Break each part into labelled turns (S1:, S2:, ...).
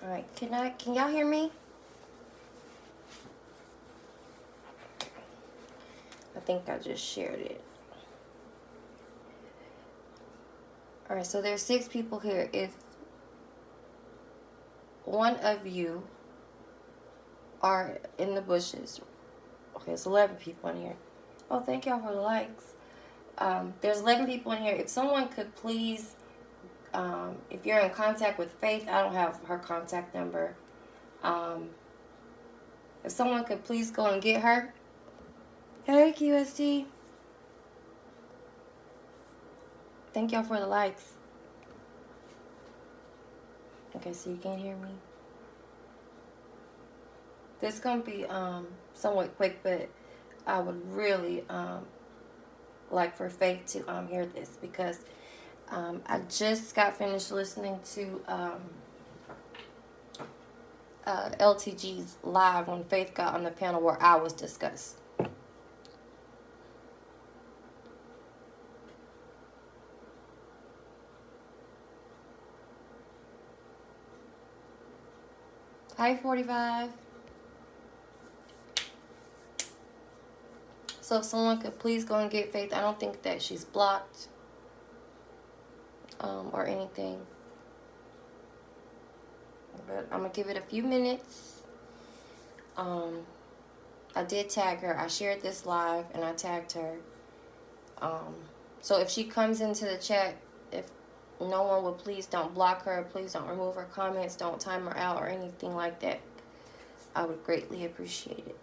S1: Alright, can y'all hear me? I think I just shared it. Alright, so there's 6 people here. If one of you are in the bushes, okay, it's 11 people in here. Oh, thank y'all for the likes. There's 11 people in here. If someone could please, if you're in contact with Faith, I don't have her contact number. If someone could please go and get her. Hey, QST. Thank y'all for the likes. Okay, so you can't hear me. This is going to be somewhat quick, but I would really like for Faith to hear this, because I just got finished listening to LTG's live when Faith got on the panel where I was discussed. Hi, 45. So if someone could please go and get Faith. I don't think that she's blocked or anything. But I'm going to give it a few minutes. I did tag her. I shared this live and I tagged her. So if she comes into the chat, if no one would please don't block her, please don't remove her comments, don't time her out or anything like that, I would greatly appreciate it.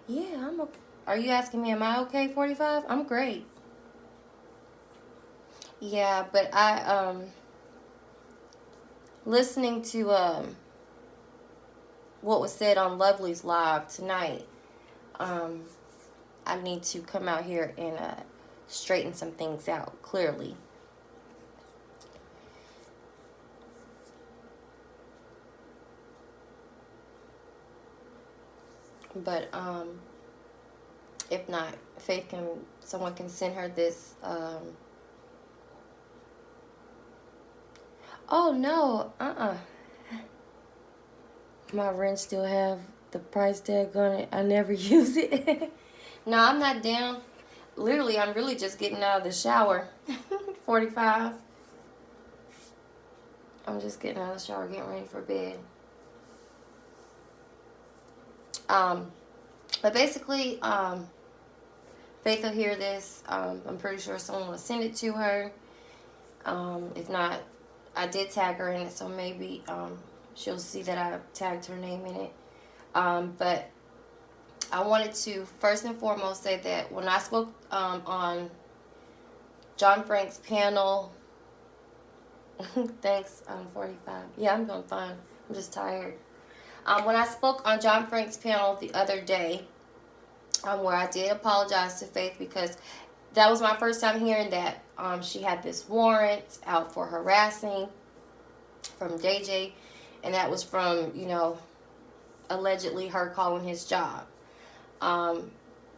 S1: Yeah, I'm okay. Are you asking me, am I okay, 45? I'm great. Yeah, but I, listening to, what was said on Lovely's live tonight, I need to come out here and, straighten some things out, clearly. But, if not, Faith someone can send her this, oh, no, my wrench still have the price tag on it. I never use it. No, I'm not down. Literally, I'm really just getting out of the shower. 45. I'm just getting out of the shower, getting ready for bed. But basically, Faith will hear this. I'm pretty sure someone will send it to her. If not, I did tag her in it, so maybe she'll see that I tagged her name in it. But I wanted to first and foremost say that when I spoke on John Frank's panel, thanks, 45. Yeah, I'm doing fine. I'm just tired. When I spoke on John Frank's panel the other day, where I did apologize to Faith because that was my first time hearing that she had this warrant out for harassing from JJ, and that was from, you know, allegedly her calling his job. And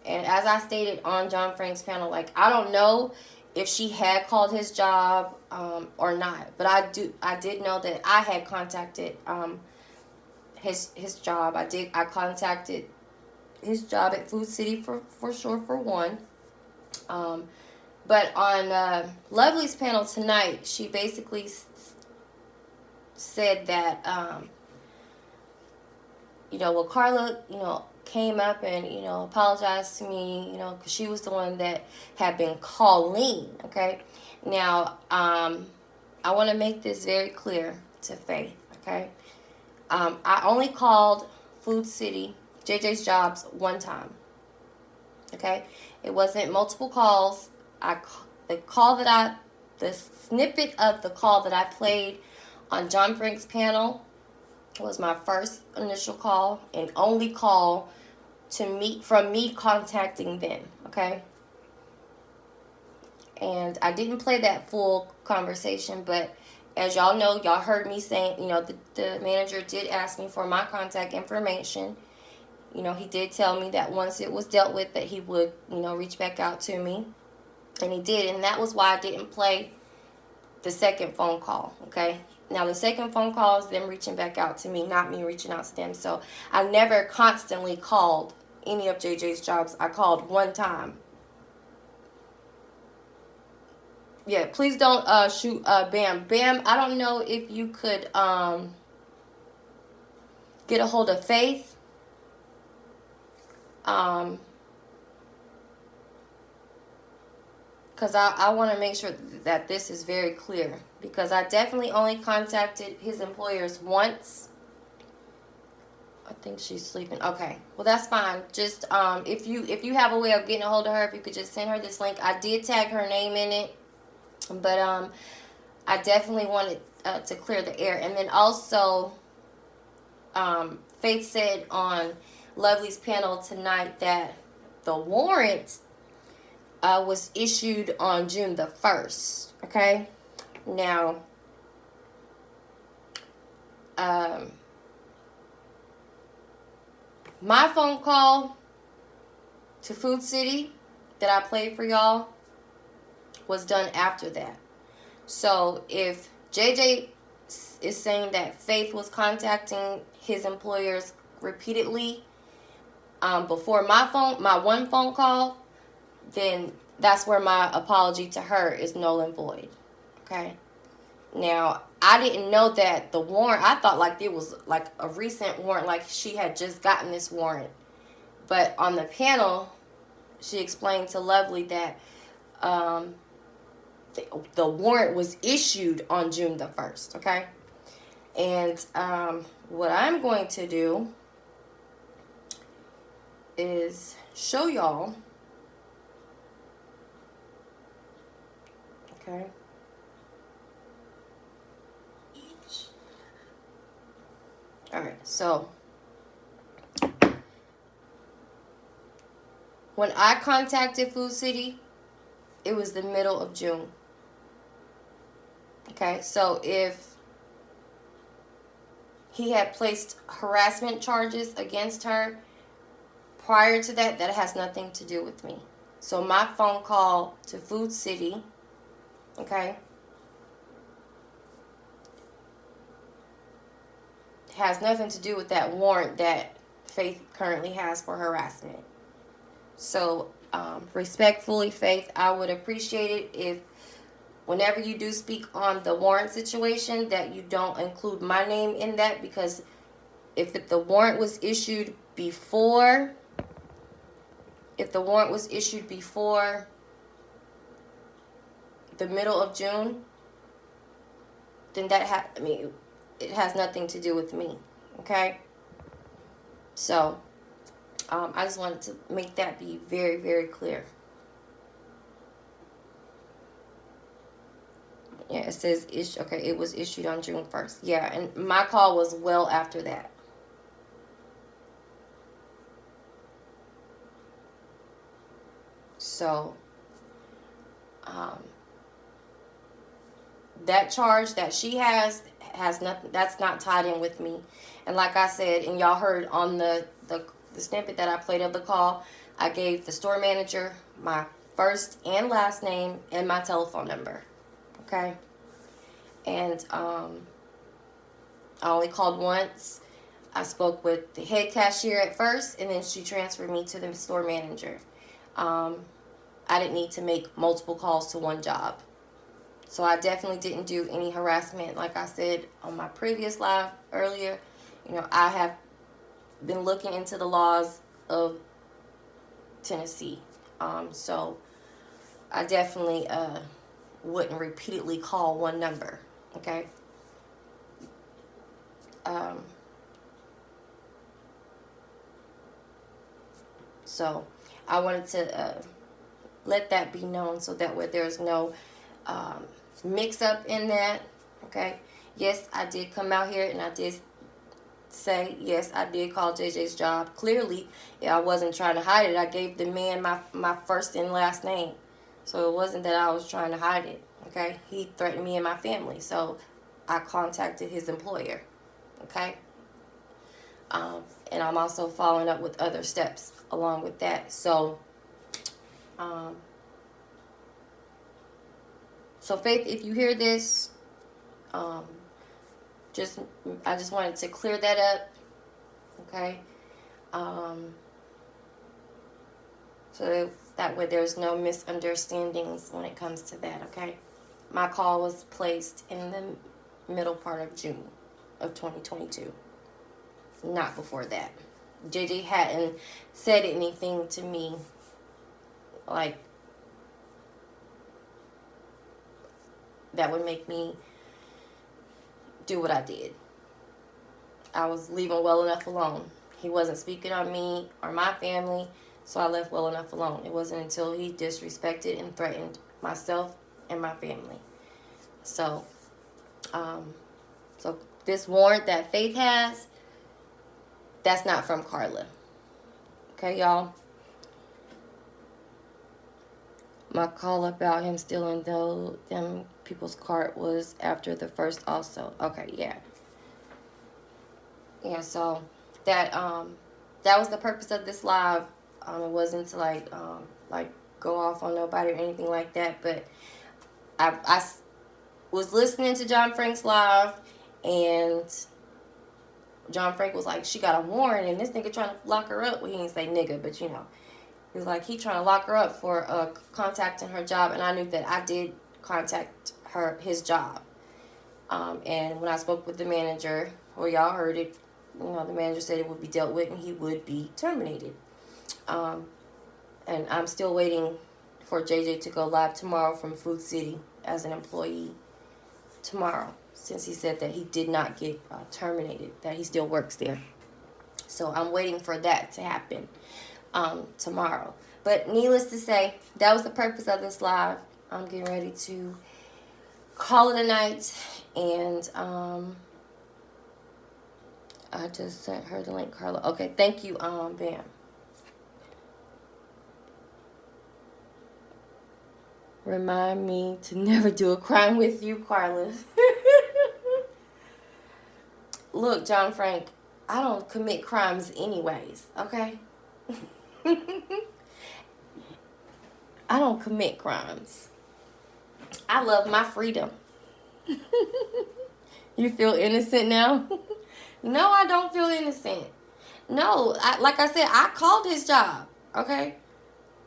S1: as I stated on John Frank's panel, like, I don't know if she had called his job or not, but I did know that I had contacted his job. I contacted his job at Food City for sure, for one. But on Lovely's panel tonight, she basically said that you know, well, Carla, you know, came up and, you know, apologized to me, you know, because she was the one that had been calling, okay? Now, I want to make this very clear to Faith, okay? I only called Food City, JJ's Jobs, one time, okay? It wasn't multiple calls. The snippet of the call that I played on John Frank's panel was my first initial call and only call from me contacting them, okay? And I didn't play that full conversation, but as y'all know, y'all heard me saying, you know, the manager did ask me for my contact information. You know, he did tell me that once it was dealt with that he would, you know, reach back out to me. And he did, and that was why I didn't play the second phone call, okay? Now, the second phone call is them reaching back out to me, not me reaching out to them. So, I never constantly called any of JJ's jobs. I called one time. Yeah, please don't shoot Bam. Bam, I don't know if you could get a hold of Faith. Because I want to make sure that this is very clear. Because I definitely only contacted his employers once. I think she's sleeping. Okay, well that's fine. Just if you have a way of getting a hold of her, if you could just send her this link. I did tag her name in it, but I definitely wanted to clear the air. And then also, Faith said on Lovely's panel tonight that the warrant was issued on June the 1st. Okay, now my phone call to Food City that I played for y'all was done after that. So if JJ is saying that Faith was contacting his employers repeatedly before my one phone call, then that's where my apology to her is null and void. Okay? Now, I didn't know that the warrant, I thought like it was like a recent warrant, like she had just gotten this warrant. But on the panel, she explained to Lovely that the warrant was issued on June the 1st, okay? And what I'm going to do is show y'all, okay? All right, so when I contacted Food City, it was the middle of June. Okay, so if he had placed harassment charges against her prior to that, that has nothing to do with me. So my phone call to Food City, okay, has nothing to do with that warrant that Faith currently has for harassment. So, respectfully, Faith, I would appreciate it if whenever you do speak on the warrant situation that you don't include my name in that, because if the warrant was issued before, the middle of June, then it has nothing to do with me, okay? So, I just wanted to make that be very, very clear. Yeah, it says, okay, it was issued on June 1st. Yeah, and my call was well after that. So, that charge that she has nothing, that's not tied in with me. And like I said, and y'all heard on the snippet that I played of the call, I gave the store manager my first and last name and my telephone number. Okay? And I only called once. I spoke with the head cashier at first, and then she transferred me to the store manager. I didn't need to make multiple calls to one job. So I definitely didn't do any harassment. Like I said on my previous live earlier, I have been looking into the laws of Tennessee. So I definitely wouldn't repeatedly call one number. Okay? So I wanted to let that be known so that way there's no mix up in that. Okay? Yes, I did come out here and I did say, yes, I did call JJ's job. Clearly, I wasn't trying to hide it. I gave the man my first and last name. So it wasn't that I was trying to hide it. Okay? He threatened me and my family. So I contacted his employer. Okay? And I'm also following up with other steps along with that. So, So Faith, if you hear this, I just wanted to clear that up, okay? So that way there's no misunderstandings when it comes to that, okay? My call was placed in the middle part of June of 2022, not before that. JJ hadn't said anything to me like that would make me do what I did. I was leaving well enough alone. He wasn't speaking on me or my family, so I left well enough alone. It wasn't until he disrespected and threatened myself and my family. So, so this warrant that Faith has, that's not from Carla. Okay, y'all? My call about him stealing them people's cart was after the first also. Okay, yeah. Yeah, so that was the purpose of this live. It wasn't to like go off on nobody or anything like that, but I was listening to John Frank's live, and John Frank was like, she got a warrant, and this nigga trying to lock her up. Well, he didn't say nigga, but you know. He was like, he trying to lock her up for contacting her job, and I knew that I did contact his job. And when I spoke with the manager, or y'all heard it, you know, the manager said it would be dealt with and he would be terminated. And I'm still waiting for JJ to go live tomorrow from Food City as an employee tomorrow, since he said that he did not get terminated, that he still works there. So I'm waiting for that to happen tomorrow. But needless to say, that was the purpose of this live. I'm getting ready to call it a night, and I just sent her the link, Carla. Okay, thank you, Bam. Remind me to never do a crime with you, Carla. Look, John Frank, I don't commit crimes anyways, okay? I don't commit crimes. I love my freedom. You feel innocent now? No, I don't feel innocent. No, like I said, I called his job, okay?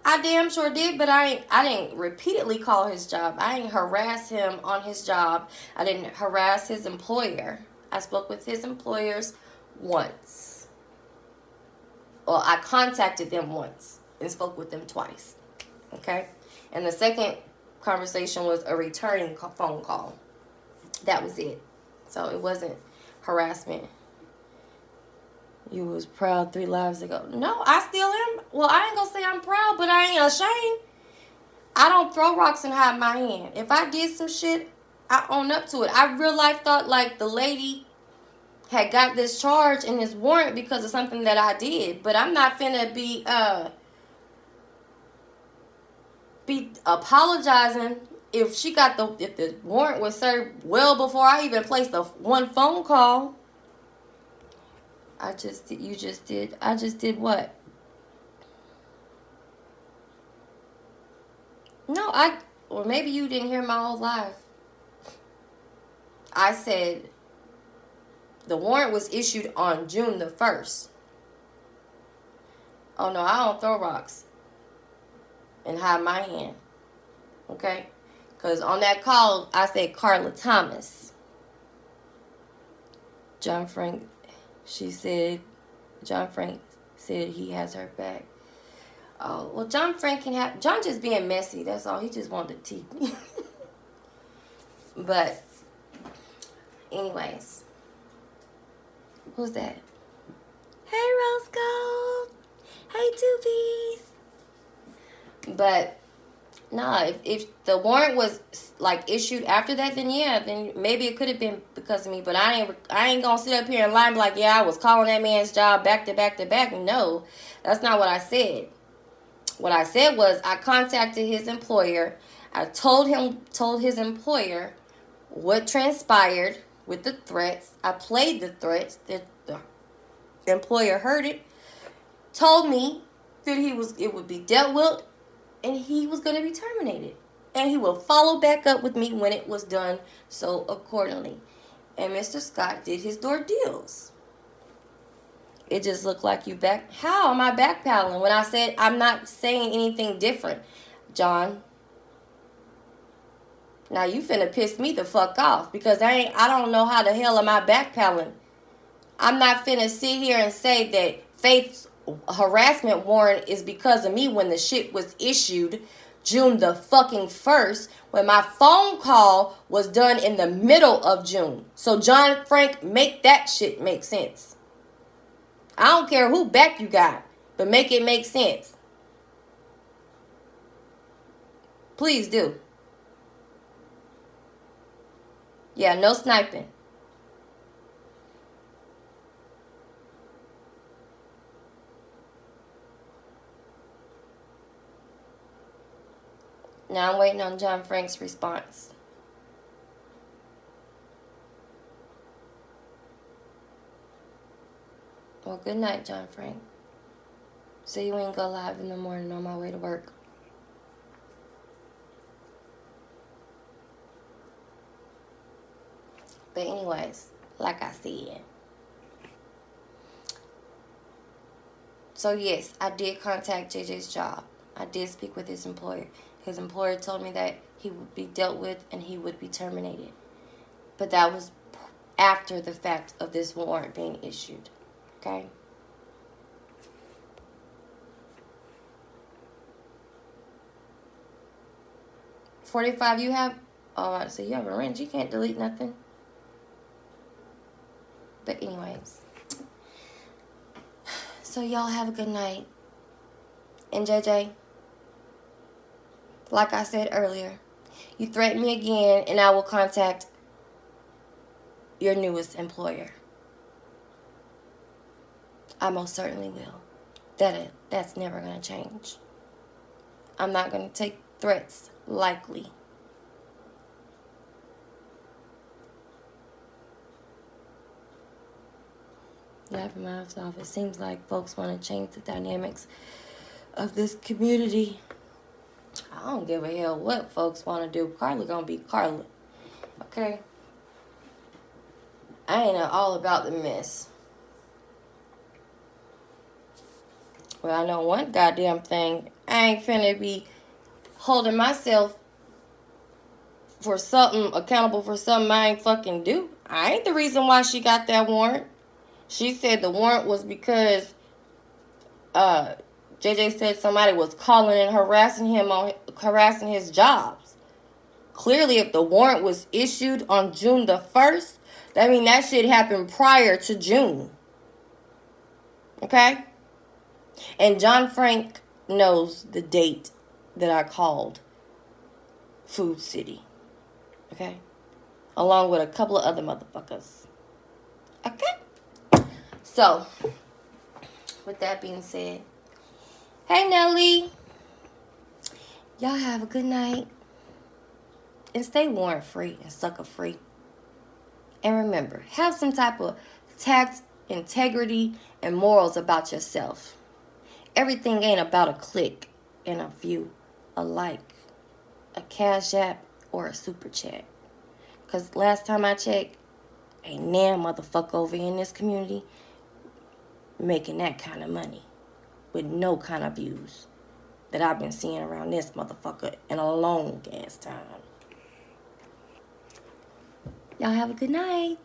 S1: I damn sure did, but I didn't repeatedly call his job. I didn't harass him on his job. I didn't harass his employer. I spoke with his employers once. Well, I contacted them once and spoke with them twice, okay? And the second conversation was a returning phone call. That was it. So it wasn't harassment. You was proud 3 lives ago. No, I still am. Well, I ain't gonna say I'm proud, but I ain't ashamed. I don't throw rocks and hide my hand. If I did some shit, I own up to it. I real life thought like the lady had got this charge and this warrant because of something that I did. But I'm not finna be apologizing if the warrant was served well before I even placed one phone call. I just did what? No, or maybe you didn't hear my whole life. I said the warrant was issued on June the 1st. Oh no, I don't throw rocks and hide my hand. Okay? Because on that call, I said Carla Thomas. John Frank said he has her back. Oh, well, John just being messy, that's all. He just wanted to tease me. But, anyways. Who's that? Hey, Rose Gold. Hey, Two Piece. But, nah, if the warrant was, like, issued after that, then yeah, then maybe it could have been because of me. But I ain't gonna sit up here and lie and be like, yeah, I was calling that man's job back to back to back. No, that's not what I said. What I said was I contacted his employer. I told his employer what transpired with the threats. I played the threats. The employer heard it, told me that it would be dealt with, and he was going to be terminated. and he will follow back up with me when it was done so accordingly. And Mr. Scott did his door deals. It just looked like you back. How am I backpedaling when I said I'm not saying anything different, John? Now you finna piss me the fuck off because I don't know how the hell am I backpedaling. I'm not finna sit here and say that Faith's harassment warrant is because of me when the shit was issued June the fucking 1st, when my phone call was done in the middle of June. So John Frank, make that shit make sense. I don't care who back you got, but make it make sense. Please do. Yeah, no sniping. Now I'm waiting on John Frank's response. Well, good night, John Frank. See you ain't go live in the morning on my way to work. But anyways, like I said. So yes, I did contact JJ's job. I did speak with his employer. His employer told me that he would be dealt with and he would be terminated. But that was after the fact of this warrant being issued. Okay? $45 you have? Oh, I say you have a wrench. You can't delete nothing. But anyways. So y'all have a good night. And JJ, like I said earlier, you threaten me again and I will contact your newest employer. I most certainly will. That's never going to change. I'm not going to take threats lightly. Laughing my ass off. It seems like folks want to change the dynamics of this community. I don't give a hell what folks want to do. Carla gonna be Carla. Okay? I ain't all about the mess. Well, I know one goddamn thing. I ain't finna be holding myself for something, accountable for something I ain't fucking do. I ain't the reason why she got that warrant. She said the warrant was because JJ said somebody was calling and harassing his jobs. Clearly, if the warrant was issued on June the 1st, that means that shit happened prior to June. Okay? And John Frank knows the date that I called Food City. Okay? Along with a couple of other motherfuckers. Okay? So, with that being said, hey Nelly, y'all have a good night. And stay warrant free and sucker free. And remember, have some type of tact, integrity, and morals about yourself. Everything ain't about a click and a view, a like, a cash app, or a super chat. Because last time I checked, ain't nan motherfucker over in this community making that kind of money with no kind of views that I've been seeing around this motherfucker in a long ass time. Y'all have a good night.